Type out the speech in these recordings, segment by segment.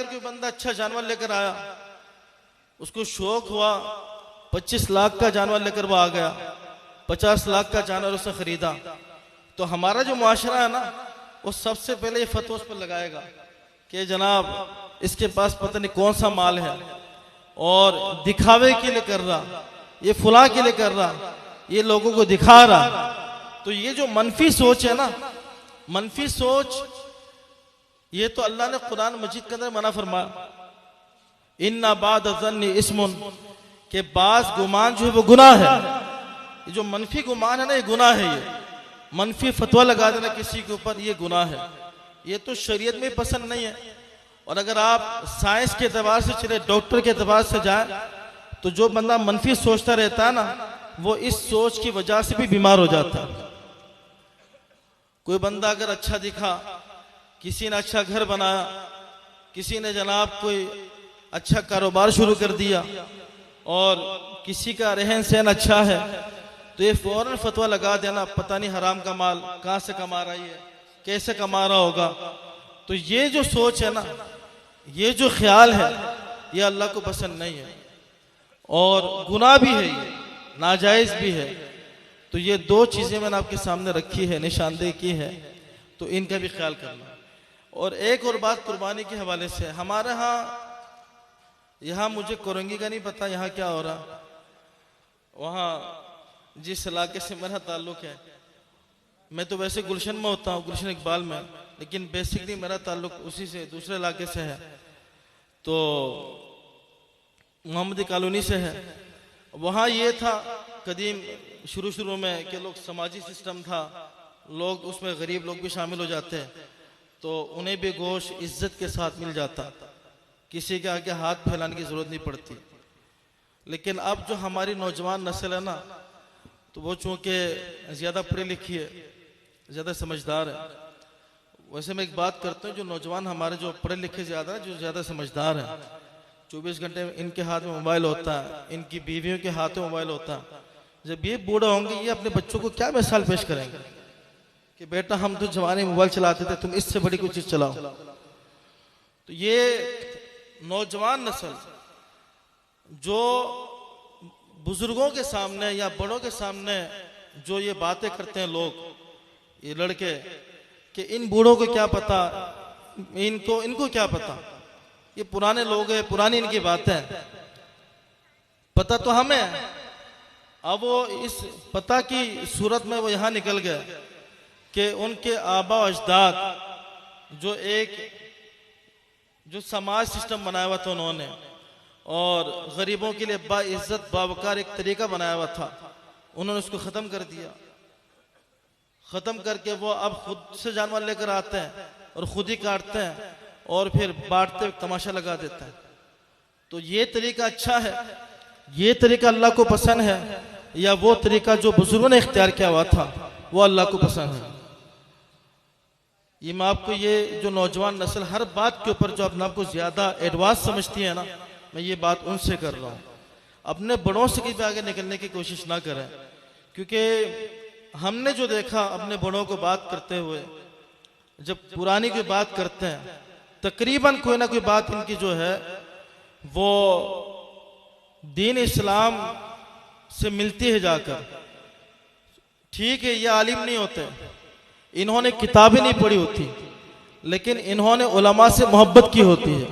कोई बंदा अच्छा जानवर लेकर आया, उसको शौक हुआ, 25 लाख का जानवर लेकर वो आ गया, 50 लाख का जानवर उसने खरीदा, तो हमारा जो मुआशरा है ना, वो सबसे पहले ये फतवा उस पर लगाएगा कि जनाब इसके पास पता नहीं कौन सा माल है और दिखावे के लिए कर रहा, ये फुला के लिए कर रहा, ये लोगों को दिखा रहा। तो ये जो मनफी सोच है ना, मनफी सोच, ये तो अल्लाह ने कुरान मजीद के अंदर मना फरमाया, इन्ना बाद ज़न्नी इस्मुन, के बाज गुमान जो है वो गुनाह है। ये जो मनफी गुमान है ना, ये गुनाह है। ये मनफी फतवा लगा देना किसी के ऊपर, ये गुनाह है। ये तो शरीयत में पसंद नहीं है। और अगर आप साइंस के एतबार से चले, डॉक्टर के एतबार से जाए, तो जो बंदा मनफी सोचता रहता है ना, वो इस सोच की वजह से भी बीमार हो जाता है। कोई बंदा अगर अच्छा दिखा, किसी ने अच्छा घर बनाया, किसी ने जनाब कोई अच्छा कारोबार शुरू कर दिया, और किसी का रहन सहन अच्छा है, तो ये फौरन फतवा लगा देना, पता नहीं हराम का माल कहां से कमा रहा है, कैसे कमा रहा होगा। तो ये जो सोच है ना, ये जो ख्याल है, ये अल्लाह को पसंद नहीं है और गुनाह भी है, ये नाजायज भी है। तो ये दो चीजें मैंने आपके सामने रखी है, निशानदेही की है, तो इनका भी ख्याल करना। और एक और बात कुर्बानी के हवाले से, हमारे यहाँ मुझे कोरंगी का नहीं पता यहाँ क्या हो रहा, वहाँ जिस इलाके से मेरा ताल्लुक है, मैं तो वैसे गुलशन में होता हूँ, गुलशन इकबाल में, लेकिन बेसिकली मेरा ताल्लुक उसी से दूसरे इलाके से है, तो मोहम्मदी कॉलोनी से है। वहाँ ये था कदीम शुरू में कि लोग समाजी सिस्टम था, लोग उसमें गरीब लोग भी शामिल हो जाते हैं, तो उन्हें भी गोश्त इज्जत के साथ मिल जाता, किसी के आगे हाथ फैलाने की जरूरत नहीं पड़ती। लेकिन अब जो हमारी नौजवान नस्ल है ना, तो वो चूंकि ज्यादा पढ़ी लिखी है, ज्यादा समझदार है। वैसे मैं एक बात करता हूँ, जो नौजवान हमारे जो पढ़े लिखे ज्यादा है, जो ज्यादा समझदार है, 24 घंटे इनके हाथ में मोबाइल होता है, इनकी बीवियों के हाथ में मोबाइल होता है। जब ये बूढ़े होंगे, ये अपने बच्चों को क्या मिसाल पेश करेंगे कि बेटा हम तो जवानी मोबाइल चलाते थे, तुम इससे बड़ी कोई चीज चलाओ। तो ये नौजवान नस्ल जो बुजुर्गों के सामने या बड़ों के सामने जो ये बातें करते हैं लोग, ये लड़के, कि इन बूढ़ों को क्या पता, इनको क्या पता, ये पुराने लोग हैं, पुरानी इनकी बातें, पता तो हमें। अब वो इस पता की सूरत में वो यहां निकल गए कि उनके आबा अजदाद जो समाज सिस्टम बनाया हुआ था उन्होंने, और गरीबों के लिए बाइज्जत बावकार एक तरीका बनाया हुआ था, उन्होंने उसको खत्म कर दिया। खत्म करके वो अब खुद से जानवर लेकर आते हैं और खुद ही काटते हैं और फिर बांटते हुए तमाशा लगा देते हैं। तो ये तरीका अच्छा है, ये तरीका अल्लाह को पसंद है, या वो तरीका जो बुजुर्गों ने इख्तियार किया हुआ था वो अल्लाह को पसंद है? ये मैं आपको, ये जो नौजवान नस्ल हर बात के ऊपर जो अपने आप को ज्यादा एडवांस समझती है ना, मैं ये बात उनसे कर रहा हूँ। अपने बड़ों से कहीं आगे निकलने की कोशिश ना करें, क्योंकि हमने जो देखा अपने बड़ों को बात करते हुए, जब पुरानी कोई बात करते हैं, तकरीबन कोई ना कोई बात इनकी जो है वो दीन इस्लाम से मिलती है जाकर। ठीक है, ये आलिम नहीं होते, इन्होंने किताबें नहीं पढ़ी होती, लेकिन इन्होंने उलमा से मोहब्बत की होती है,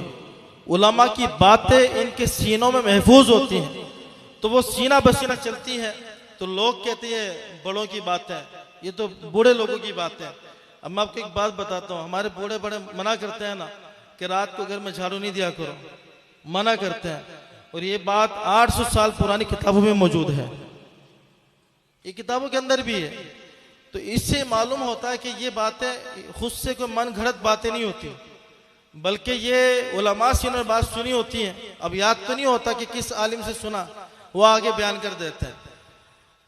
उलमा की बातें इनके सीनों में महफूज होती हैं, तो वो सीना बसीना चलती है। तो लोग कहते हैं बड़ों की बातें, ये तो बूढ़े लोगों की बातें। अब मैं आपको एक बात बताता हूँ, हमारे बूढ़े बड़े मना करते हैं ना कि रात को घर में झाड़ू नहीं दिया करो, मना करते हैं, और ये बात 800 साल पुरानी किताबों में मौजूद है, ये किताबों के अंदर भी है। तो इससे मालूम होता है कि ये बातें खुद से कोई मन घड़त बातें नहीं होती, बल्कि ये उलमा से इन्होंने बात सुनी होती है। अब याद तो नहीं होता कि किस आलिम से सुना, वो आगे बयान कर देते हैं।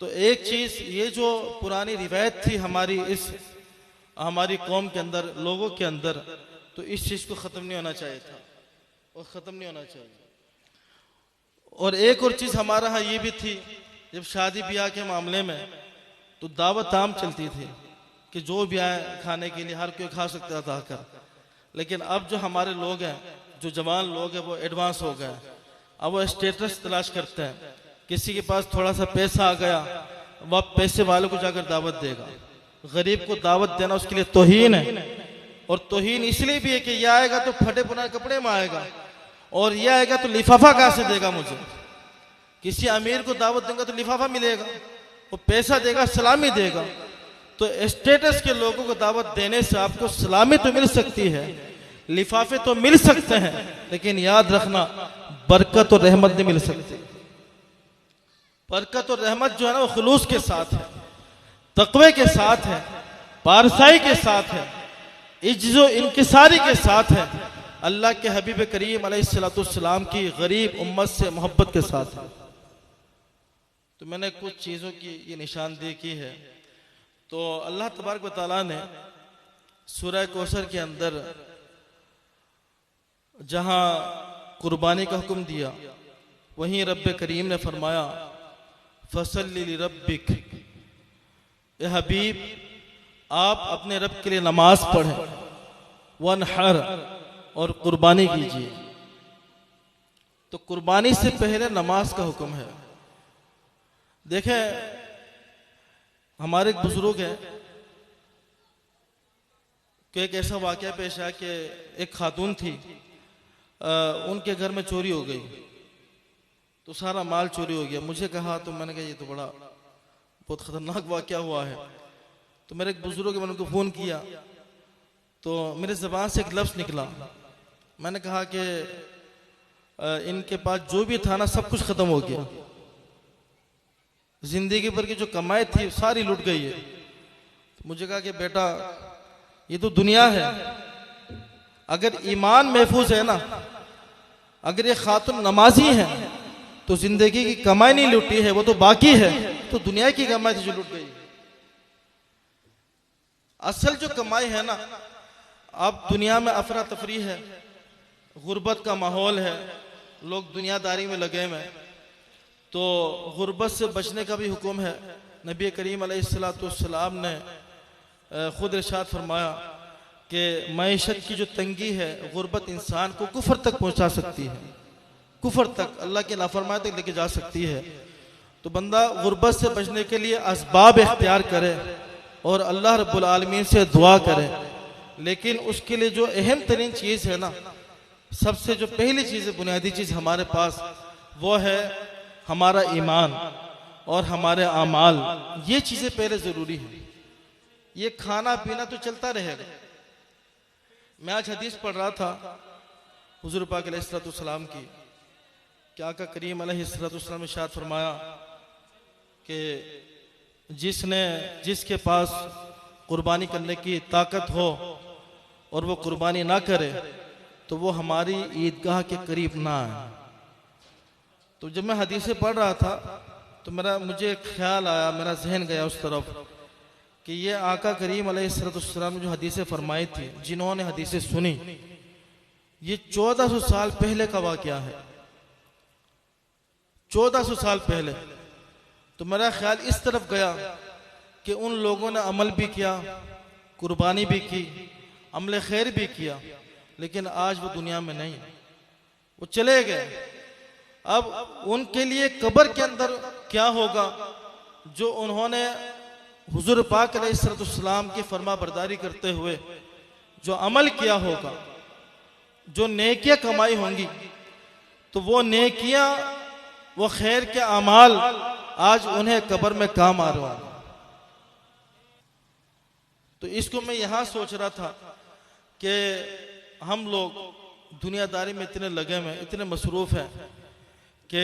तो एक चीज, ये जो पुरानी रिवायत थी हमारी कौम के अंदर, लोगों के अंदर, तो इस चीज को खत्म नहीं होना चाहिए था, और खत्म नहीं होना चाहिए। और एक और चीज हमारे यहाँ ये भी थी, जब शादी ब्याह के मामले में तो दावत आम चलती थी कि जो भी आए खाने के लिए हर कोई खा सकता था आकर। लेकिन अब जो हमारे लोग हैं, जो जवान लोग हैं वो एडवांस हो गए। अब वो स्टेटस तलाश करते हैं। किसी के पास थोड़ा सा पैसा आ गया, वह पैसे वालों को जाकर दावत देगा। गरीब को दावत देना उसके लिए तौहीन है। और तौहीन इसलिए भी है कि यह आएगा तो फटे पुराने कपड़े में आएगा, और यह आएगा तो लिफाफा कहां से देगा मुझे। किसी अमीर को दावत देगा तो लिफाफा मिलेगा, वो पैसा देगा, सलामी देगा। तो स्टेटस के लोगों को दावत देने से आपको सलामी तो मिल सकती है, लिफाफे तो मिल सकते हैं, लेकिन याद रखना बरकत और रहमत नहीं मिल सकती। बरकत और रहमत जो है ना वो खुलूस के साथ है, तकवे के साथ है, पारसाई के साथ है, इज्जो इनकिसारी के साथ है, अल्लाह के हबीब करीम अलैहिस्सलाम की गरीब उम्मत से मोहब्बत के साथ है। तो मैंने कुछ चीज़ों की ये निशानदेही की है। तो अल्लाह तबारक व तआला ने सूरह कौसर के अंदर जहां कुर्बानी का हुक्म दिया, वहीं रब्बे करीम ने फरमाया फसल्लि लिरब्बिक, ए हबीब आप अपने रब के लिए नमाज पढ़ें, वनहर और कुर्बानी कीजिए। तो कुर्बानी से पहले नमाज का हुक्म है। देखें, हमारे एक बुजुर्ग हैं कि एक ऐसा वाकया पेश आया कि एक खातून थी, उनके घर में चोरी हो गई, तो सारा माल चोरी हो गया। मुझे कहा, तो मैंने कहा ये तो बड़ा बहुत खतरनाक वाकया हुआ है। तो मेरे एक बुजुर्ग मैंने उनको फोन किया, तो मेरे जबान से एक लफ्ज निकला। मैंने कहा कि इनके पास जो भी था ना सब कुछ खत्म हो गया, जिंदगी भर की जो कमाई थी सारी लुट गई है। तो मुझे कहा कि बेटा ये तो दुनिया है, अगर ईमान महफूज है ना, अगर ये खातून नमाजी है तो जिंदगी की कमाई नहीं लुटी है, वो तो बाकी है, तो दुनिया की कमाई थी जो लुट गई। असल जो कमाई है ना, अब दुनिया में अफरा तफरी है, गुर्बत का माहौल है, लोग दुनियादारी में लगे हुए हैं, तो गुर्बत से बचने का भी हुक्म है। नबी करीम अलैहिस्सलाम ने खुद इरशाद फरमाया कि मईशत की जो तंगी है, गुर्बत इंसान को कुफर तक पहुंचा सकती है, कुफर तक, अल्लाह के नाफरमानी तक लेके जा सकती है। तो बंदा गुर्बत से बचने के लिए असबाब इख्तियार करे और अल्लाह रब्बुल आलमीन से दुआ करे। लेकिन उसके लिए जो अहम तरीन चीज है ना, सबसे जो पहली चीज है, बुनियादी चीज हमारे पास, वो है हमारा ईमान और हमारे अमाल। ये चीजें पहले जरूरी है। ये खाना पीना तो चलता रहेगा। मैं आज हदीस पढ़ रहा था हुजूर पाक अलैहिस्सलाम की, क्या आका करीम अलैहिस्सलाम ने इरशाद फरमाया कि जिसके पास कुर्बानी करने की ताकत हो और वो कुर्बानी ना करे तो वो हमारी ईदगाह के करीब ना आए। तो जब मैं हदीसें पढ़ रहा था तो मुझे ख्याल आया, मेरा जहन गया उस तरफ कि ये आका करीम अलैहिस्सलाम ने जो हदीसें फरमाई थी, जिन्होंने हदीसें सुनी, ये 1400 साल पहले का वाकया है, 1400 साल पहले। तो मेरा ख्याल इस तरफ गया कि उन लोगों ने अमल भी किया, कुर्बानी भी की, अमल खैर भी किया, लेकिन आज वो दुनिया में नहीं, वो चले गए। अब उनके लिए कब्र के अंदर क्या होगा, जो उन्होंने हुजूर पाक अलैहिस्सलाम की फरमा बरदारी करते हुए जो अमल किया होगा, जो नेकियां कमाई होंगी, तो वो नेकियां, वो खैर के अमाल आज उन्हें कब्र में काम आ रहा है। तो इसको मैं यहां सोच रहा था कि हम लोग दुनियादारी में इतने लगे हुए, इतने मसरूफ हैं कि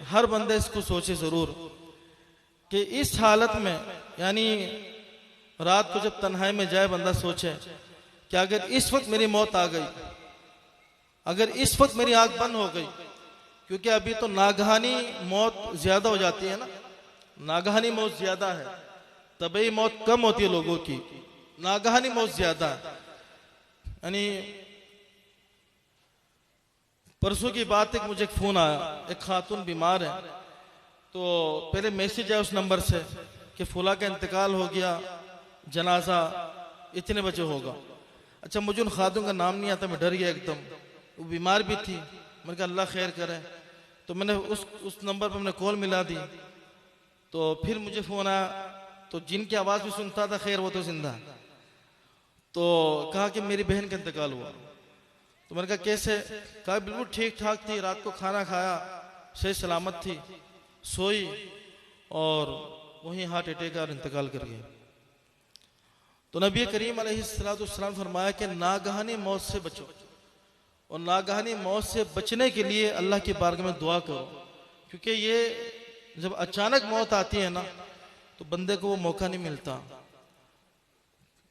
हर बंदे इसको सोचे जरूर कि इस हालत में, यानी रात को जब तन्हाई में जाए, बंदा सोचे कि अगर इस वक्त मेरी मौत आ गई, अगर इस वक्त मेरी आंख बंद हो गई, क्योंकि अभी तो नागहानी मौत ज्यादा हो जाती है ना, नागहानी मौत ज्यादा है, तबई मौत कम होती है लोगों की, नागहानी मौत ज्यादा है। यानी परसों की बात है कि मुझे एक फोन आया, एक खातून बीमार है, तो पहले मैसेज आया उस नंबर से कि फुला का इंतकाल हो गया, जनाजा इतने बजे होगा। अच्छा, मुझे उन खातून का नाम नहीं आता, मैं डर गया एकदम। वो बीमार भी थी। मैंने कहा अल्लाह खैर करे। तो मैंने उस नंबर पर मैंने कॉल मिला दी। तो फिर मुझे फ़ोन आया, तो जिनकी आवाज़ भी सुनता था, खैर वो तो जिंदा। तो कहा कि मेरी बहन का इंतकाल हुआ। तो मैंने कहा कैसे? कहा बिल्कुल ठीक ठाक थी, रात को खाना खाया, सही सलामत थी, सोई और वहीं हार्ट अटैक और इंतकाल कर गई। तो नबी करीम अलैहिस्सलाम फरमाया कि नागहानी मौत से बचो, और नागहानी मौत से बचने के लिए अल्लाह की बारगाह में दुआ करो, क्योंकि ये जब अचानक मौत आती है ना, तो बंदे को वो मौका नहीं मिलता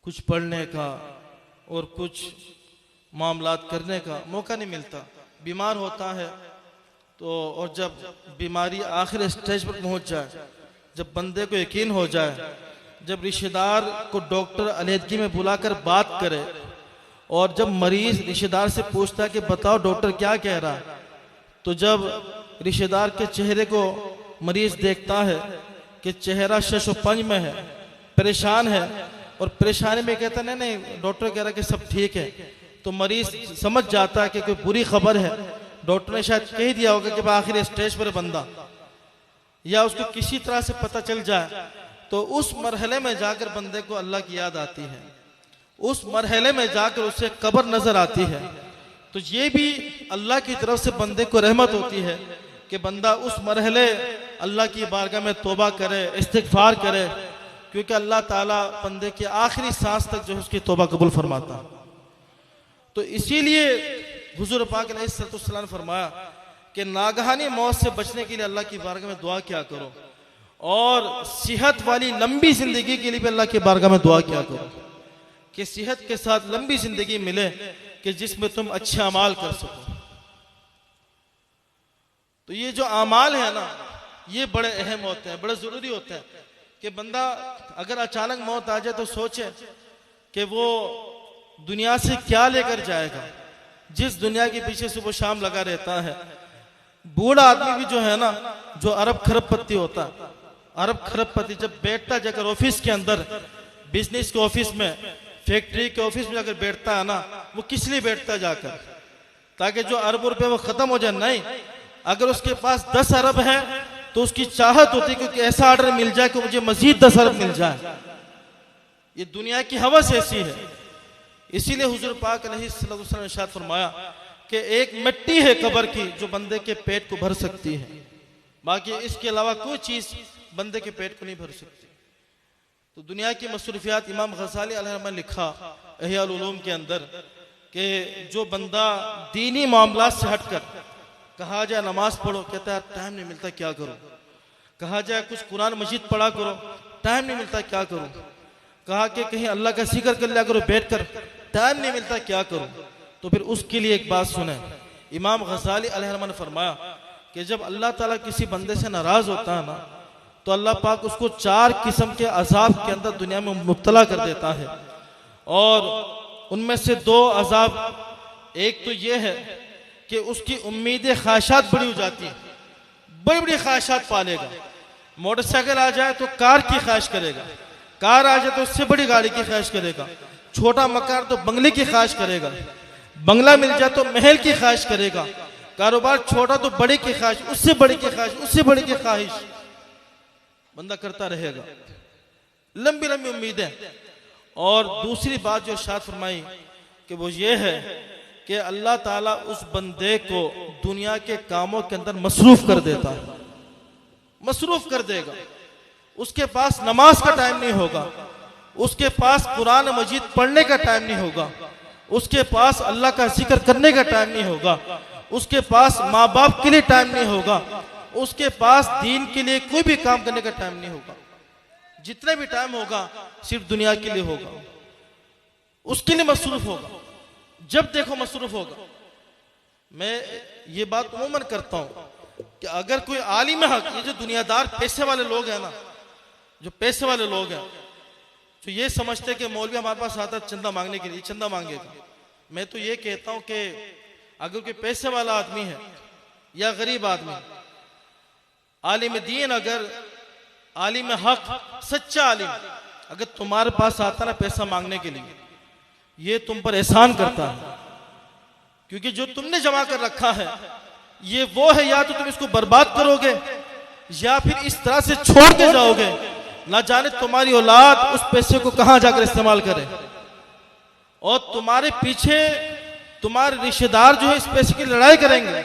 कुछ पढ़ने का और कुछ मामलात करने का मौका नहीं मिलता। बीमार होता है तो, और जब बीमारी आखिर स्टेज पर पहुंच जाए, जब बंदे को यकीन हो जाए, जब रिश्तेदार को डॉक्टर अलहदगी में बुलाकर बात करे, और जब मरीज रिश्तेदार से पूछता है कि बताओ डॉक्टर क्या कह रहा है, तो जब रिश्तेदार के चेहरे को मरीज देखता है कि चेहरा शशोपंज में है, परेशान है, और परेशानी में कहता नहीं नहीं डॉक्टर कह रहा है कि सब ठीक है, तो मरीज समझ जाता है कि कोई बुरी खबर है। डॉक्टर ने शायद कह दिया होगा कि आखिर स्टेज पर बंदा, या उसको किसी तरह से पता चल जाए, तो उस मरहले में जाकर बंदे को अल्लाह की याद आती है, उस मरहले में जाकर उसे कब्र नजर आती है। तो ये भी अल्लाह की तरफ से बंदे को रहमत होती है कि बंदा उस मरहले अल्लाह की बारगाह में तौबा करे, इस्तिगफार करे, क्योंकि अल्लाह ताला बंदे के आखिरी सांस तक जो है उसकी तौबा कबूल फरमाता। तो इसीलिए हुजूर पाक अलैहिस्सलाम ने फरमाया कि नागहानी मौत से बचने के लिए अल्लाह की बारगाह में दुआ क्या करो, और सेहत वाली लंबी जिंदगी के लिए भी अल्लाह की बारगाह में दुआ क्या करो कि सेहत के साथ लंबी जिंदगी मिले कि जिसमें तुम अच्छे अमाल कर सको। तो ये जो अमाल है ना, ये बड़े अहम होते हैं, बड़े जरूरी होते हैं कि बंदा अगर अचानक मौत आ जाए तो सोचे कि वो दुनिया से क्या लेकर जाएगा, जिस दुनिया के पीछे सुबह शाम लगा रहता है। बूढ़ा आदमी भी जो है ना, जो अरब खरबपति होता है, अरब खरबपति जब बैठता जाकर ऑफिस के अंदर, बिजनेस के ऑफिस में, फैक्ट्री के ऑफिस में जाकर बैठता है ना, वो किस लिए बैठता है जाकर? ताकि जो अरब रुपए वो खत्म हो जाए। नहीं, अगर उसके पास 10 अरब है तो उसकी चाहत होती है कि ऐसा ऑर्डर मिल जाए कि मुझे मजीद 10 अरब मिल जाए। ये दुनिया की हवस ऐसी है। इसीलिए हुजूर पाक अलैहिस्सलाम ने इरशाद फरमाया कि एक मिट्टी है कब्र की जो बंदे के पेट को भर सकती है, बाकी इसके अलावा कोई चीज बंदे के पेट को नहीं भर सकती। तो दुनिया की मसरूफियात इमाम गज़ाली अलैहि लिखा इह्या उल-उलूम के अंदर कि जो बंदा दीनी मामलात से हटकर, कहा जाए नमाज पढ़ो, कहता है टाइम नहीं मिलता क्या करूं, कहा जाए कुछ कुरान मजीद पढ़ा करो, टाइम नहीं मिलता क्या करूं, कहा कि कहीं अल्लाह का जिक्र कर लिया करो बैठकर, टाइम नहीं मिलता क्या करूं। तो फिर उसके लिए एक बात सुने, इमाम गज़ाली अलैहि ने फरमाया कि जब अल्लाह ताला किसी बंदे से नाराज होता है ना, तो अल्लाह पाक उसको 4 किस्म के अजाब के अंदर दुनिया में मुब्तला कर देता है, और उनमें से 2 अजाब, एक तो ये है कि उसकी उम्मीदें ख्वाहिशात बड़ी हो जाती है, बड़ी बड़ी ख्वाहिशात पालेगा। मोटरसाइकिल आ जाए तो कार की ख्वाहिश करेगा, कार आ जाए तो उससे बड़ी गाड़ी की ख्वाहिश करेगा, छोटा मकान तो बंगले की ख्वाहिश करेगा, बंगला मिल जाए तो महल की ख्वाहिश करेगा, कारोबार छोटा तो बड़े की ख्वाहिश, उससे बड़े की ख्वाहिश, उससे बड़े की ख्वाहिश, बंदा करता रहेगा, लंबी लंबी उम्मीदें। और दूसरी बात जो इरशाद फरमाई कि वो ये है कि अल्लाह ताला उस बंदे को दुनिया के कामों के अंदर मसरूफ कर देता है, मसरूफ कर देगा। उसके पास नमाज का टाइम नहीं होगा, उसके पास कुरान मजीद पढ़ने का टाइम नहीं होगा, उसके पास अल्लाह का जिक्र करने का टाइम नहीं होगा, उसके पास माँ बाप के लिए टाइम नहीं होगा, उसके पास दीन के लिए कोई भी काम करने का टाइम नहीं होगा। जितना भी टाइम होगा सिर्फ दुनिया के लिए होगा, उसके लिए मसरूफ होगा, जब देखो मसरूफ होगा। मैं ये बात उमूमन करता हूं कि अगर कोई आलिम हक, ये जो दुनियादार पैसे वाले लोग हैं ना, जो पैसे वाले लोग हैं, तो ये समझते कि मौलवी हमारे पास आता है चंदा मांगने के लिए, चंदा मांगेगा। मैं तो ये कहता हूं कि अगर कोई पैसे वाला आदमी है या गरीब आदमी, आलिम दीन, अगर आलिम हक, सच्चा आलिम अगर तुम्हारे पास आता ना पैसा मांगने के लिए, ये तुम पर एहसान करता है, क्योंकि जो तुमने जमा कर रखा है ये वो है, या तो तुम इसको बर्बाद करोगे या फिर इस तरह से छोड़ के जाओगे, ना जाने तुम्हारी औलाद उस पैसे को कहां जाकर इस्तेमाल करे, और तुम्हारे पीछे तुम्हारे रिश्तेदार जो है इस पैसे की लड़ाई करेंगे।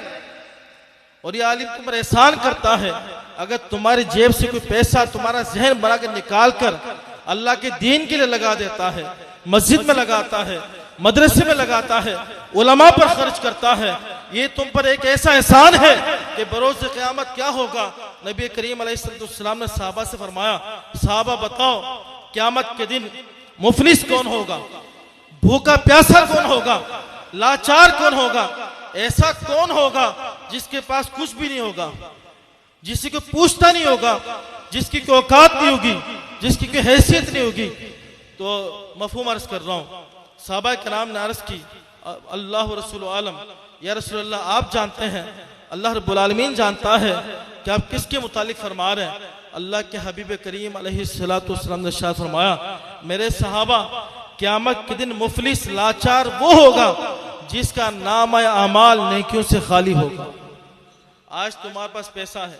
और ये आलिम तुम पर एहसान करता है, अगर तुम्हारी जेब से कोई पैसा तुम्हारा जहन बना कर निकाल कर अल्लाह के दीन के लिए लगा देता है, मस्जिद में लगाता है, मदरसे में लगाता है, उलमा पर खर्च करता है, ये तुम पर एक ऐसा एहसान है कि बरोज़ क़यामत क्या होगा। नबी करीम अलैहिस्सलाम ने सहाबा से फरमाया, सहाबा बताओ क़यामत के दिन मुफलिस कौन होगा, भूखा प्यासा कौन होगा, लाचार कौन होगा, ऐसा कौन होगा जिसके पास कुछ भी नहीं होगा, जिसकी कोई पूछता नहीं होगा, जिसकी कोई औकात नहीं होगी, जिसकी कोई हैसियत नहीं होगी। तो मफहूम अर्ज कर रहा हूँ, सहाबा किराम ने अर्ज की, अल्लाह रसूल आलम, या रसूल अल्लाह आप जानते हैं, अल्लाह रब्बुल आलमीन जानता है कि आप किसके मुतालिक फरमा रहे हैं। अल्लाह के हबीब करीम अलैहिस्सलातु वस्सलाम ने इरशाद फरमाया, मेरे सहाबा क़यामत के दिन मुफलिस लाचार वो होगा जिसका नाम अमाल नेकियों से खाली होगा। आज तुम्हारे पास पैसा है,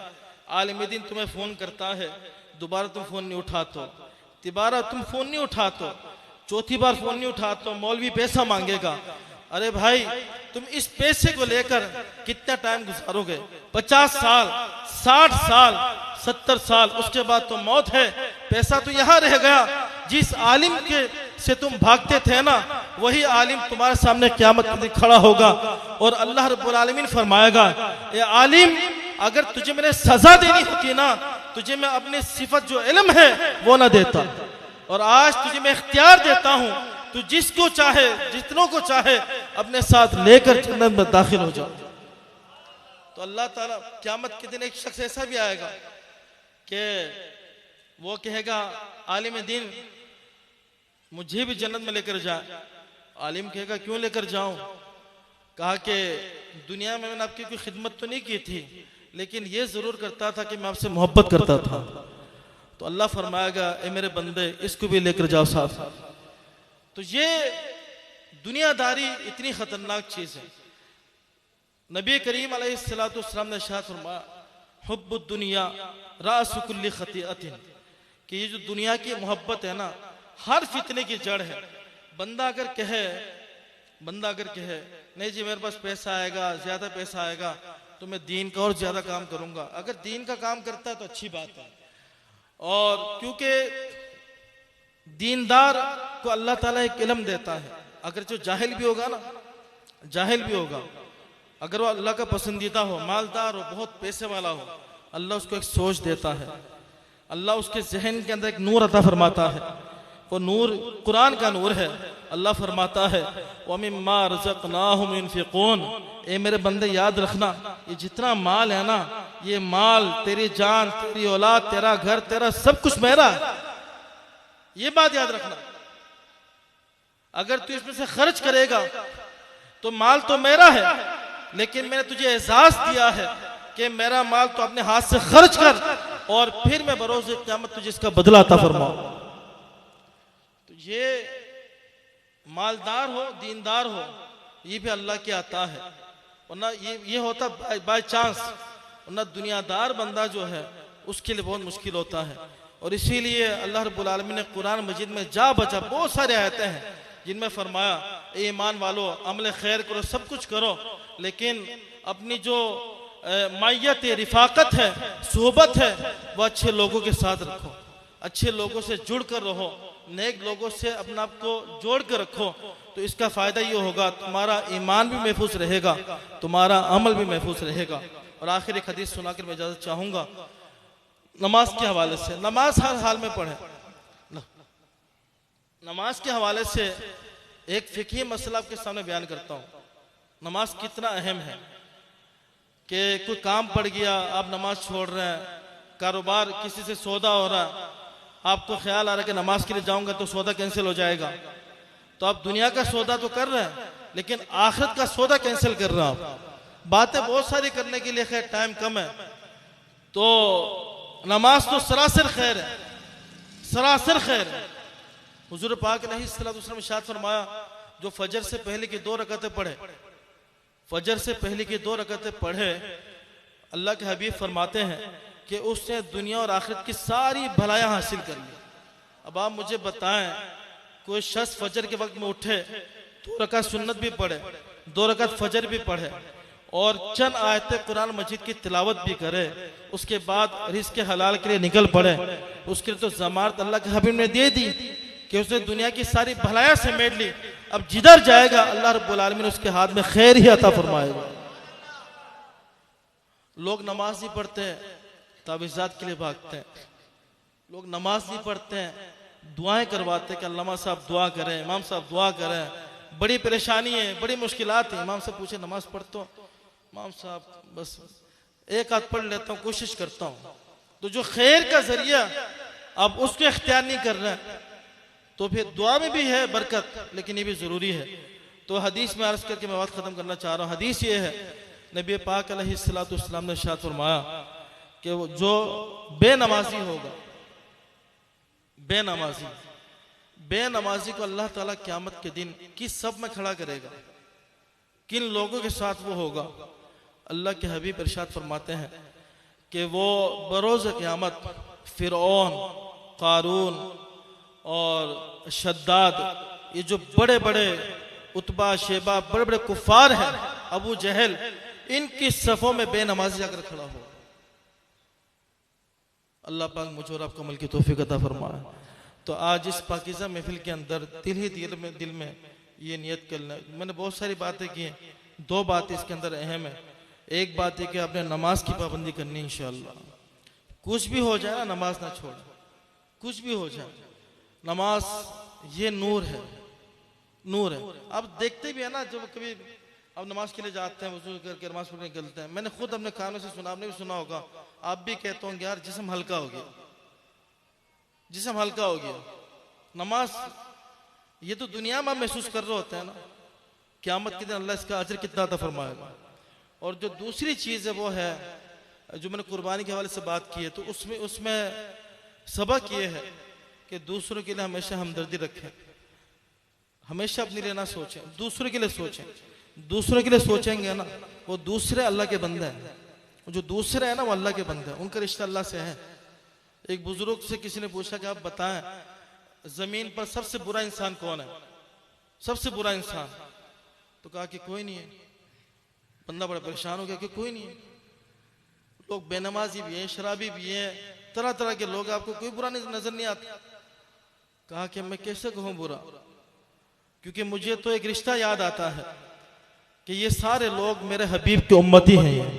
आलिम दिन तुम्हें फोन करता है, दोबारा तुम फोन नहीं उठाते हो, तिबारा तुम फोन नहीं उठाते हो, चौथी बार फोन नहीं उठाते हो, मौलवी पैसा मांगेगा। अरे भाई तुम इस पैसे को लेकर कितना टाइम गुजारोगे, 50 साल, 60 साल, 70 साल, उसके बाद तो मौत है, पैसा तो यहाँ रह गया। जिस आलिम के से तुम भागते थे ना, वही आलिम तुम्हारे सामने क़यामत के दिन खड़ा होगा और अल्लाह रब्बुल आलमीन फरमाएगा, ए आलिम अगर तुझे मैंने सजा देनी होती ना, तुझे मैं अपनी सिफत जो इल्म है वो ना देता, और आज तुझे मैं इख्तियार देता हूँ, तू जिसको चाहे जितनों को चाहे अपने साथ लेकर जन्नत में दाखिल हो जाओ। तो अल्लाह ताला क़यामत के दिन एक शख्स ऐसा भी आएगा कि वो कहेगा, आलिम दीन मुझे भी जन्नत में लेकर जाए। आलिम कहेगा क्यों लेकर जाऊं? कहा कि दुनिया में मैंने आपकी कोई खिदमत तो नहीं की थी, लेकिन ये जरूर करता था कि मैं आपसे मोहब्बत करता था। तो अल्लाह फरमाएगा, ए मेरे बंदे इसको भी लेकर जाओ साथ। तो ये दुनियादारी इतनी खतरनाक चीज है। नबी करीम अलैहिस्सलातु वस्सलाम ने इरशाद फरमाया, हुब्बुद दुनिया रासु कुल्ली खतीअतिन, कि ये जो दुनिया की मोहब्बत है ना, हर फितने की जड़ है। बंदा अगर कहे नहीं जी मेरे पास पैसा आएगा, ज्यादा पैसा आएगा तो मैं दीन का और ज्यादा काम करूंगा, अगर दीन का काम करता है तो अच्छी बात है। और क्योंकि दीनदार को अल्लाह ताला एक इल्म देता है, अगर जो जाहिल भी होगा ना, जाहिल भी होगा, अगर वो अल्लाह का पसंदीदा हो, मालदार हो, बहुत पैसे वाला हो, अल्लाह उसको एक सोच देता है, अल्लाह उसके जहन के अंदर एक नूर अता फरमाता है। वो नूर कुरान का नूर है। अल्लाह फरमाता है, वमिम्मा रज़क़नाहुम युनफ़िक़ून, ए मेरे बंदे याद रखना, ये जितना माल है ना, ये माल तेरी जान, तेरी औलाद, तेरा घर, तेरा सब कुछ मेरा है। ये बात याद रखना, अगर तू इसमें से खर्च करेगा तो माल तो मेरा है, लेकिन मैंने तुझे एहसास दिया है कि मेरा माल तो अपने हाथ से खर्च कर और फिर मैं बरोज़ क़यामत तुझे इसका बदला अता फरमाऊं। तो ये मालदार हो, दीनदार हो, ये भी अल्लाह की अता है, वरना ये होता बाय चांस, वरना दुनियादार बंदा जो है उसके लिए बहुत मुश्किल होता है। और इसीलिए अल्लाह रब्बुल आलमीन ने कुरान मजीद में जा बचा बहुत सारे आयतें हैं जिनमें फरमाया, ए ईमान वालो अमल खैर करो, सब कुछ करो, लेकिन अपनी जो मायत है, रिफाकत है, सोहबत है, वो अच्छे लोगों के साथ रखो, अच्छे लोगों से जुड़ कर रहो, नेक लोगों से अपने आप को जोड़ कर रखो। तो इसका फायदा ये होगा, तुम्हारा ईमान भी महफूज रहेगा, तुम्हारा अमल भी महफूज रहेगा। और आखिर एक हदीस सुनाकर मैं इजाजत चाहूंगा नमाज के हवाले से। नमाज हर हाल में पढ़े। नमाज के हवाले से एक फिक़ही मसला आपके सामने बयान करता हूँ। नमाज कितना अहम है कि कोई काम पड़ गया, आप नमाज छोड़ रहे हैं, कारोबार किसी से सौदा हो रहा है, आपको ख्याल आ रहा है कि नमाज के लिए जाऊंगा तो सौदा कैंसिल हो जाएगा, तो आप दुनिया का सौदा तो कर रहे हैं, लेकिन आखिरत का सौदा कैंसिल कर रहे हैं आप। बातें बहुत सारी करने के लिए, खैर टाइम कम है, तो नमाज तो सरासर खैर है, सरासर खैर है। हुजूर पाक ने इरशाद फरमाया, जो फजर से पहले की 2 रकातें पढ़े, फजर से पहले की 2 रकातें पढ़े, अल्लाह के हबीब फरमाते हैं कि उसने दुनिया और आखिरत की सारी भलाइयां हासिल कर ली। अब आप मुझे बताएं, कोई शख्स फजर के वक्त में उठे, 2 रकात सुन्नत भी पढ़े, 2 रकात फजर भी पढ़े और चंद आयतें कुरान मजीद की तिलावत भी करे, उसके बाद रिज़्क़ हलाल के लिए निकल पड़े, उसके लिए तो ज़मानत अल्लाह के हबीब ने दे दी कि उसने दुनिया की सारी भलाइयां समेट ली। अब जिधर जाएगा अल्लाह रब्बुल आलमीन उसके हाथ में खैर ही अता फरमाएगा। लोग नमाज नहीं पढ़ते हैं, तावीज़ात के लिए भागते हैं। लोग नमाज नहीं पढ़ते हैं, दुआएं करवाते हैं कि अल्लामा साहब दुआ करें, इमाम साहब दुआ करें, बड़ी परेशानी है, बड़ी मुश्किलात है। इमाम साहब पूछे नमाज पढ़ते हो? इमाम साहब बस 1 हाथ पढ़ लेता हूँ, कोशिश करता हूँ। तो जो खैर का जरिया आप उसको इख्तियार नहीं कर रहे हैं, तो फिर दुआ में भी है बरकत, लेकिन ये भी जरूरी है। तो हदीस में अर्ज करके मैं बात खत्म करना चाह रहा हूँ। हदीस ये है, नबी पाक अलैहिस्सलातु वस्सलाम ने इरशाद फरमाया कि वो जो बेनमाजी होगा, बेनमाजी को अल्लाह ताला क़यामत के दिन किस सब में खड़ा करेगा, किन लोगों के साथ वो होगा। अल्लाह के हबीब इरशाद फरमाते हैं कि वो बरोज़ क़यामत फिरौन, कारून और शद्दाद, ये जो बड़े बड़े उतबा शेबा बड़े बड़े कुफार हैं, अबू जहल, इनकी सफ़ों में बेनमाजी जाकर खड़ा हो। अल्लाह पाक मुझे और आपको अमल की तौफीक अता फरमाए। तो आज इस पाकीज़ा महफिल के अंदर दिल में ये नियत करना, मैंने बहुत सारी बातें की हैं, 2 बातें इसके अंदर अहम है। एक बात है कि आपने नमाज की पाबंदी करनी है इंशाअल्लाह। कुछ भी हो जाए ना, नमाज ना छोड़, कुछ भी हो जाए। नमाज ये नूर है, नूर है। आप देखते भी है ना, जब कभी अब नमाज के लिए जाते हैं, वजू करके नमाज पढ़ने निकलते हैं, मैंने खुद अपने कानों से सुना, आपने भी सुना होगा, आप भी कहते होंगे यार जिस्म हल्का हो गया, जिस्म हल्का हो गया। नमाज ये तो दुनिया में महसूस कर रहे होते हैं ना, क़यामत के दिन अल्लाह इसका अजर कितना अता फरमाएगा। और जो दूसरी चीज़ है वो है, जो मैंने कुर्बानी के हवाले से बात की है, तो उसमें सबक ये है कि दूसरों के लिए हमेशा हमदर्दी रखें, हमेशा अपने लिए ना सोचें, दूसरों के लिए सोचें। दूसरों के लिए सोचेंगे ना, वो दूसरे अल्लाह के बंदे हैं, जो दूसरे हैं ना वो अल्लाह के बंदे हैं, उनका रिश्ता अल्लाह से है। एक बुजुर्ग से किसी ने पूछा कि आप बताएं जमीन पर सबसे बुरा इंसान कौन है, सबसे बुरा इंसान? तो कहा कि कोई नहीं है। बंदा बड़ा परेशान हो गया कि कोई नहीं है। लोग बेनमाजी भी हैं, शराबी भी हैं, तरह तरह के लोग, आपको कोई बुरा नजर नहीं आता। कहा कि मैं कैसे कहूं बुरा, क्योंकि मुझे तो एक रिश्ता याद आता है कि ये सारे लोग मेरे हबीब के उम्मती हैं।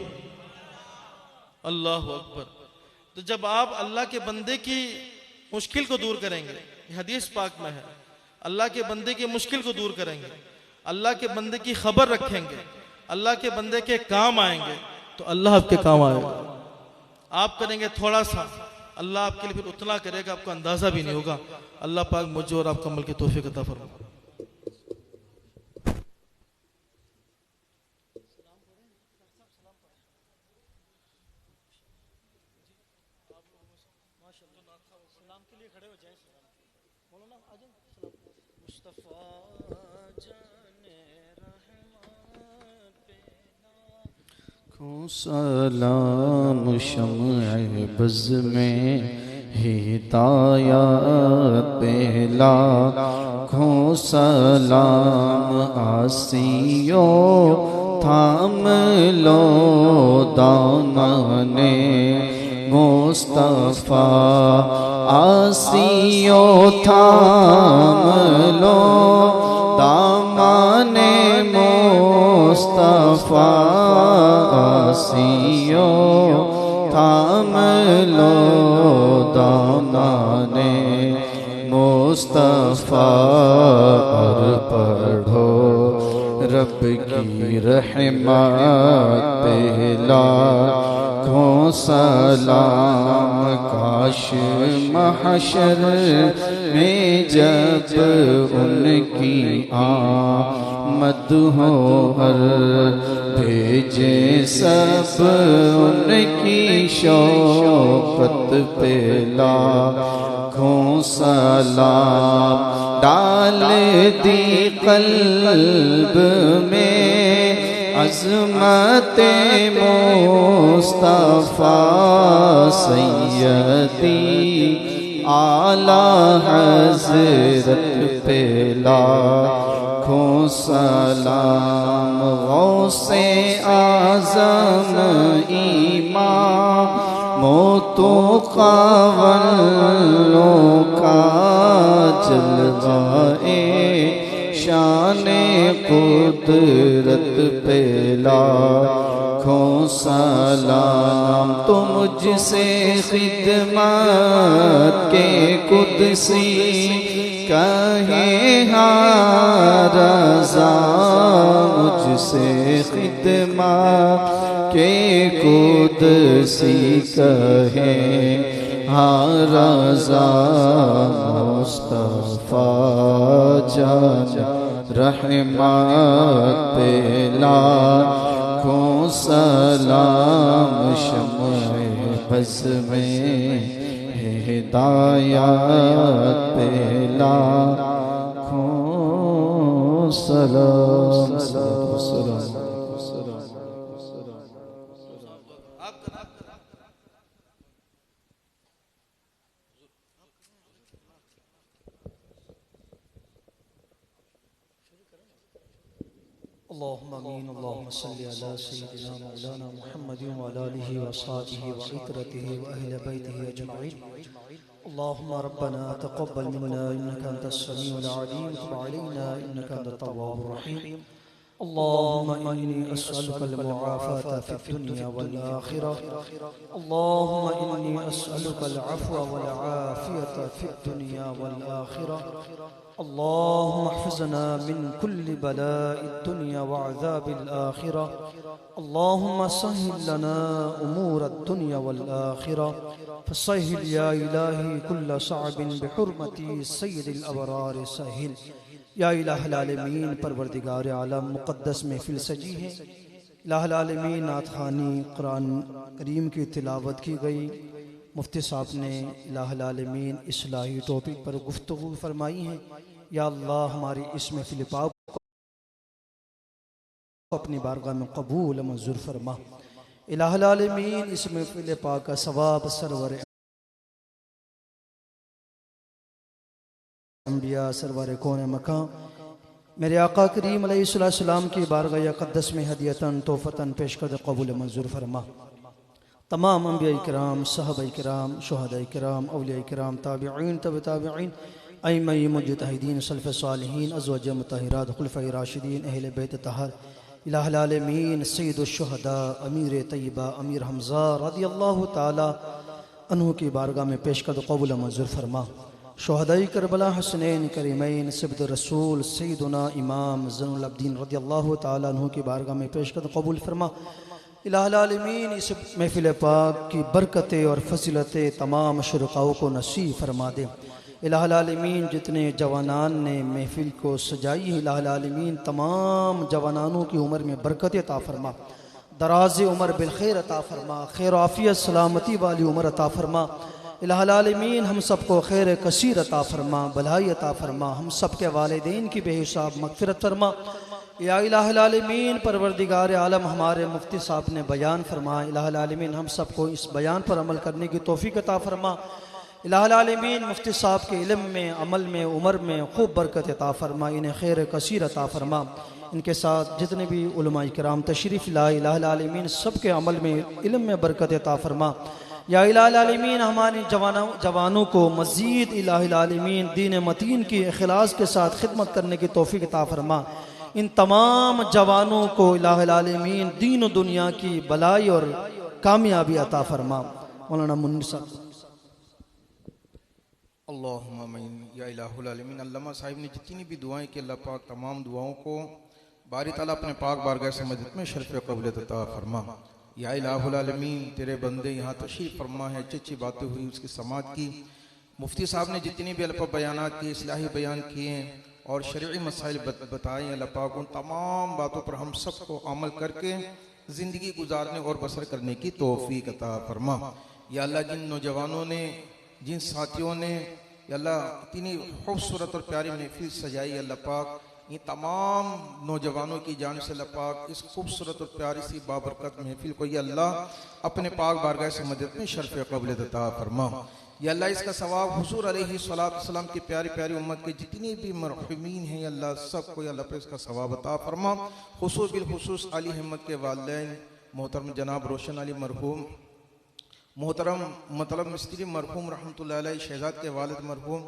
अल्लाह अकबर। तो जब आप अल्लाह के बंदे की मुश्किल को दूर करेंगे, हदीस पाक में है, अल्लाह के बंदे की मुश्किल को दूर करेंगे, अल्लाह के बंदे की खबर रखेंगे, अल्लाह के बंदे के काम आएंगे, तो अल्लाह आपके काम आएगा। आप करेंगे थोड़ा सा, अल्लाह आपके लिए फिर उतना करेगा, आपको अंदाजा भी नहीं होगा। अल्लाह पाक मुझे और आपको अमल की तौफीक अता फरमाए। सलाम शम्अ बज़ में हिदायत पहला, खो सलाम आसियो थाम लो दामने मुस्तफ़ा, आसियो थाम लो दामने मुस्तफ़ा, आसियो थाम लो दामने मुस्तफ़ा, और पढ़ो रब की रहमत पहला, खो सलाम काश महशर में जब उनकी आमद हो, हर भेजे सब उनकी शौकत पहला, खो सलाम डाल दी कल्ब में अज़मत मुस्तफ़ा सैयदी आला हज़रत पे लाखों सलाम। गौसे आज़म इमाम मोतुक़ावलों का जलवाए शाने कुदरत पे लाखों सलाम। तो मुझसे खिदमत के कुदसी कहे हाँ रज़ा, मुझसे खिदमत के कुदसी कहे हाँ रज़ा। मुस्तफ़ा जान रहमत पे लाखों सलाम। शम्ए बज़ में हिदायत पे लाखों सलाम। अल्लाहुम्मा आमीन। अल्लाहुम्मा सल्लि अला सय्यिदिना मौलाना मुहम्मदिन व अला आलिहि व अस्हाबिहि व इत्रतिहि व अहले बैतिहि अजमईन। अल्लाहुम्मा रब्बना तक़ब्बल मिन्ना इन्नका अंतस समीउल अलीम व तुब अलैना इन्नका अंतत तव्वाबुर रहीम। अल्लाहुम्मा इन्नी अस्अलुकल मुआफ़ाता फ़िद दुनिया वल आखिरह। अल्लाहुम्मा इन्नी अस्अलुकल अफ़्व वल आफ़ियता फ़िद दुनिया वल आखिरह। अल्लाहुम्मा अहफ़िज़ना मिन कुल्लि बलाइद दुनिया व अज़ाबिल आखिरह। अल्लाहुम्मा सह्हिल लना उमूरद दुनिया वल आखिरह। फ़सह्हिल या इलाही कुल्ल सअबिन बिहुर्मति सय्यिदिल अबरार सहिल। या इलाहल आलमीन, परवरदिगार आलम, मुक़द्दस महफ़िल सजी है। इलाहल आलमीन नात ख़ानी कुरान करीम की तिलावत की गई। मुफ्ती साहब ने इलाहल आलमीन इस्लाही टॉपिक पर गुफ्तगू फरमाई है। या अल्लाह, हमारी इस महफ़िल पाक को अपनी बारगाह में कबूल मंजूर फरमा। इलाहुल आलमीन इस महफ़िल पाक का सवाब सरवर अंबिया सरवर कौन मकां मेरे आका करीम अलैहिस्सलाम की बारगाह अक़द्दस में हदियतन तोहफ़तन पेश कर कबूल मंजूर फरमा। तमाम अंबिया किराम, सहाबा किराम, शुहदा किराम, औलिया किराम, ताबिईन, तब ताबिईन, अइम्मा मुज्तहिदीन, सल्फ़ सालिहीन, अज़वाज मुतहहरात, खुलफ़ाए राशिदीन, अहले बैत तहर, इलाहुल आलमीन, सय्यिदुश शुहदा, अमीर तय्यबा, अमीर हमज़ा रज़ियल्लाहु ताला अन्हु की बारगाह में पेश कर कबूल मंजूर फरमा। शुहदाए करबला, हसनैन करीमैन, सिब्त रसूल सय्यदुना इमाम ज़ैनुल अब्दीन रज़ियल्लाहु ताला अन्हु की बारगाह में पेश कर कबूल फरमा। इलाहुल आलमीन इस महफ़िल पाक की बरकतें और फजीलतें तमाम शुरकाओं को नसीब फरमा दे। इलाहुल आलमीन जितने जवानान ने महफ़िल को सजाई है, इलाहुल आलमीन तमाम जवानानों की उम्र में बरकत अता फरमा, दराज उम्र बिलखैर अता फरमा, खैर आफ़ियत सलामती वाली उम्र अता फरमा। इलाहुल आलमीन हम सबको खैर कसीर अता फरमा, भलाई अता फरमा, हम सब के वालिदैन की बेहिसाब मग़फ़िरत फरमा। या इलाहुल आलमीन परवरदिगार आलम, हमारे मुफ्ती साहब ने बयान फरमा, इलाहुल आलमीन हम सबको इस बयान पर अमल करने की तौफ़ीक़ अता फरमा। इलाहुल आलमीन मुफ्ती साहब के इल्म में, अमल में, उम्र में खूब बरकत अता फरमा, इन्हें खैर कसीर अता फरमा। इनके साथ जितने भी उलमाए किराम तशरीफ़ लाए, इलाहुल आलमीन सब के अमल में, इल्म में बरकत अता फरमा। या इलाहुल आलमीन हमारी जवानों को मज़ीद इलाहुल आलमीन दीन मतीन की इखलास के साथ खिदमत करने की तौफ़ीक़ अता फरमा। इन तमाम जवानों को इलाहुल आलमीन दीन और दुनिया की भलाई और कामयाबी अता फरमा। मौलाना मुन्नी साहब। अल्लाहुम्मा आमीन। या इलाहुल आलमीन, अल्लामा साहिब ने जितनी भी दुआएं की, अल्लाह पाक तमाम दुआओं को बारी ताला अपने पाक बारगाह से मदद में शर्फ़ क़बूलियत अता फरमा। या इलाहुल आलमीन तेरे बंदे यहाँ तशरीफ़ फरमा है, अच्छी अच्छी बातें हुई उसकी समात की। मुफ्ती साहब ने जितनी भी अल्लाह बयानात किए, इस्लाही बयान किए और शरई मसाइल बताए, अल्लाह पाक उन तमाम बातों पर हम सब को अमल करके ज़िंदगी गुजारने और बसर करने की तौफ़ीक़ अता फरमा। या अल्लाह जिन नौजवानों ने, जिन साथियों ने या अल्लाह इतनी खूबसूरत और प्यारी महफिल सजाई, अल्लाह पाक ये तमाम नौजवानों की जान से अल्लाह पाक इस खूबसूरत और प्यारी सी बाबरकत महफिल को ये अल्लाह अपने पाक बारगाह से मदद में शर्फ क़बूलियत अता फरमा। या अल्लाह इसका सवाब हुजूर अलैहिस्सलाम की प्यारी प्यारी उम्मत के जितने भी मरहुमीन हैं या अल्लाह सबको या अल्लाह पे इसका सवाब अता फरमा। खुसूस बिल खुसूस अली अहमद के वालिदैन मोहतरम जनाब रोशन अली मरहूम, मोहतरम मतलब मिस्त्री मरहूम रहमतुल्लाह अलैह शहजाद के वालिद मरहूम,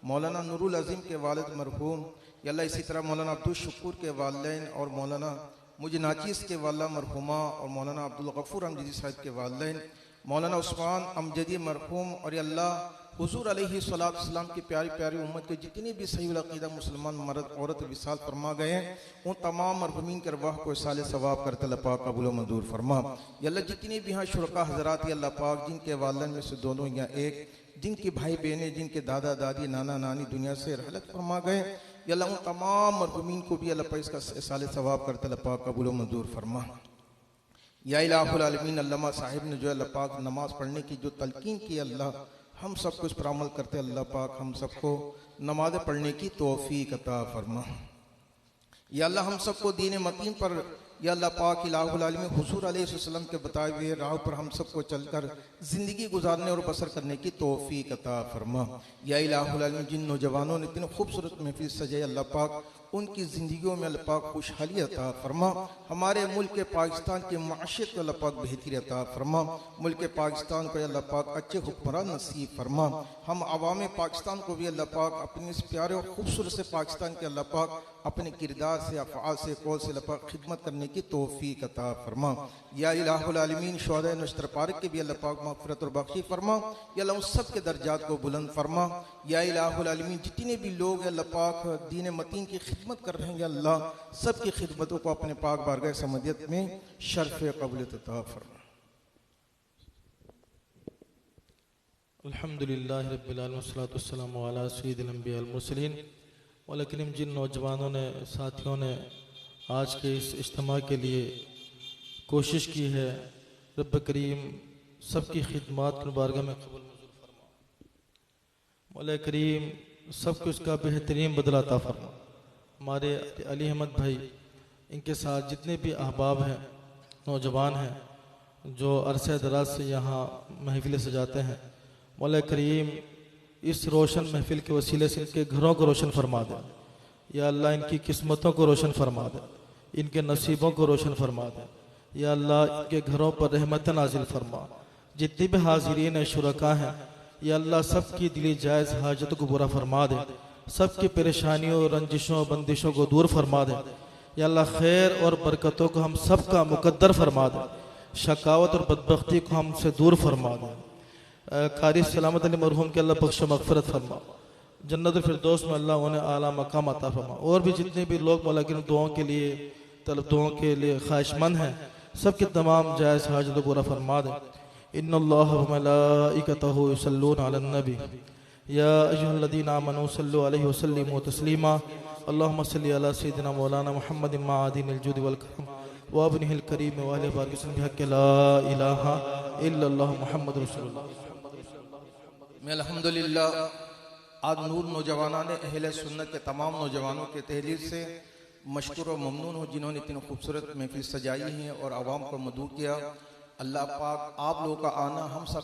मौलाना नूरुल अज़ीम के वालिद मरहूम, या अल्लाह इसी तरह मौलाना अब्दुल शुक्र के वालिदैन और मौलाना मुझ नाचीस के वाला मरहूमा और मौलाना अब्दुल गफूर अमजदी साहब के वालिदैन, मौलाना उस्मान अमजदी मरहूम और या अल्लाह हुजूर अलैहिस्सलाम की प्यारी प्यारी उम्मत के जितने भी सही अक़ीदा मुसलमान मर्द औरत विसाल फरमा गए हैं उन तमाम मरहूमीन के अरवाह को साले सवाब करते अल्लाह पाक कबूल व मंजूर फरमा। या अल्लाह जितने भी यहाँ शुरका हज़रात या अल्लाह पाक जिनके वालिदैन में से दोनों या एक, जिनके भाई बहनें, जिनके दादा दादी नाना नानी दुनिया से रहलत फरमा गए, या अल्लाह उन तमाम मरहूमीन को भी अल्लाह पाक इसका साले सवाब करते अल्लाह पाक कबूल व मंजूर फरमा। या इलाहुल आलमीन अल्लामा साहिब ने जो अल्लाह पाक नमाज पढ़ने की जो तलकीन की अल्लाह हम सबको इस पर अमल करते अल्लाह पाक हम सबको नमाज पढ़ने की तौफीक अता फरमा। या अल्लाह हम सबको दीन मतीन पर या अल्लाह पाक इलाहुल आलमीन हुजूर अलैहिस्सलाम के बताए हुए राह पर हम सबको चलकर ज़िंदगी गुजारने और बसर करने की तौफीक अता फरमा। या इलाहुल आलमीन जिन नौजवानों ने इतनी खूबसूरत महफिल सजाई अल्लाह पाक उनकी ज़िंदगियों में अल्लाह पाक खुशहाली अता फरमा। हमारे मुल्क पाकिस्तान के माशियत को अल्लाह पाक बेहतरी अता फरमा। मुल्क पाकिस्तान को अल्लाह पाक अच्छे हुक्मरान नसीब फरमा। हम अवाम पाकिस्तान को भी अल्लाह पाक अपने इस प्यारे और खूबसूरत से पाकिस्तान के अल्लाह पाक अपने किरदार से अफ़आल से कौल से अल्लाह पाक खिदमत करने की तौफीक अता फरमा। या इलाहुल आलमीन शुहदाए नश्तर पार्क के भी अल्लाह पाक मग़फ़िरत और बख्शी फरमा। या अल्लाह उन सब के दर्जात को बुलंद फरमा। या इलाहुल आलमीन जितने भी लोग अल्लाह पाक दीन मतीन की खिदमत कर रहे हैं अल्लाह सब की खिदमतों को अपने पाक बारगाह समदियत में शर्फ क़बूलियत अता फरमा। अल्हम्दुलिल्लाह रब्बिल आलमीन वस्सलातु वस्सलामु अला सय्यिदिल अंबिया वल मुरसलीन। लेकिन जिन नौजवानों ने साथियों ने आज के इस इज्तिमा के लिए कोशिश की है, रब करीम सबकी खिदमत की बारगाह में कबूल मंजूर फरमा। मौला करीम सबको इसका बेहतरीन बदला अता फरमा। हमारे अली अहमद भाई इनके साथ जितने भी अहबाब हैं, नौजवान हैं जो अरसे दराज से यहाँ महफिल सजाते हैं, मौला करीम इस रोशन महफिल के वसीले से इनके घरों को रोशन फरमा दे। या अल्लाह इनकी किस्मतों को रोशन फरमा दे, इनके नसीबों को रोशन फरमा दे। या अल्लाह इनके घरों पर रहमत नाजिल फरमा। जितने भी हाजिरीन शुरका हैं या अल्लाह सबकी दिली जायज़ हाजत को पूरा फरमा दे, सबकी परेशानियों रंजिशों बंदिशों को दूर फरमा दे। या अल्लाह खैर और बरकतों को हम सब का मुकद्दर फरमा दे, शकावत और बदबख्ती को हमसे दूर फरमा दे। कारी सलामत अली मरहूम के अल्लाह बख्श मग़फ़िरत फरमा, जन्नत फिरदौस में अल्लाह उन्हें आला मकाम अता फरमा। और भी जितने भी लोग मौला की दुआओं के लिए दुआओं के लिए ख्वाहिशमंद हैं सबके तमाम जायज़ हाजत को पूरा फरमा दे। इन्नल्लाह व मलाइकतहु युसल्लूना अलन नबी या अय्युहल्लज़ीना आमनू सल्लु अलैहि व सल्लिमू तस्लीमा। अल्लाहुम्मा सल्लि अला सय्यिदिना मौलाना मुहम्मदिन माअदिनिल जुद वल करम व अब्निहिल करीम व अहले बारक बिहक़्क़ि ला इलाहा इल्लल्लाह मुहम्मदुर रसूलुल्लाह। मैं अल्हम्दुलिल्लाह आज नूर नौजवाना ने अहले सुन्नत के तमाम नौजवानों के तहरीर से मशकूर और ममनून हो जिन्होंने इतनी खूबसूरत महफिल सजाई है और आवाम को मदऊ किया। अल्लाह पाक आप लोगों का आना हम सब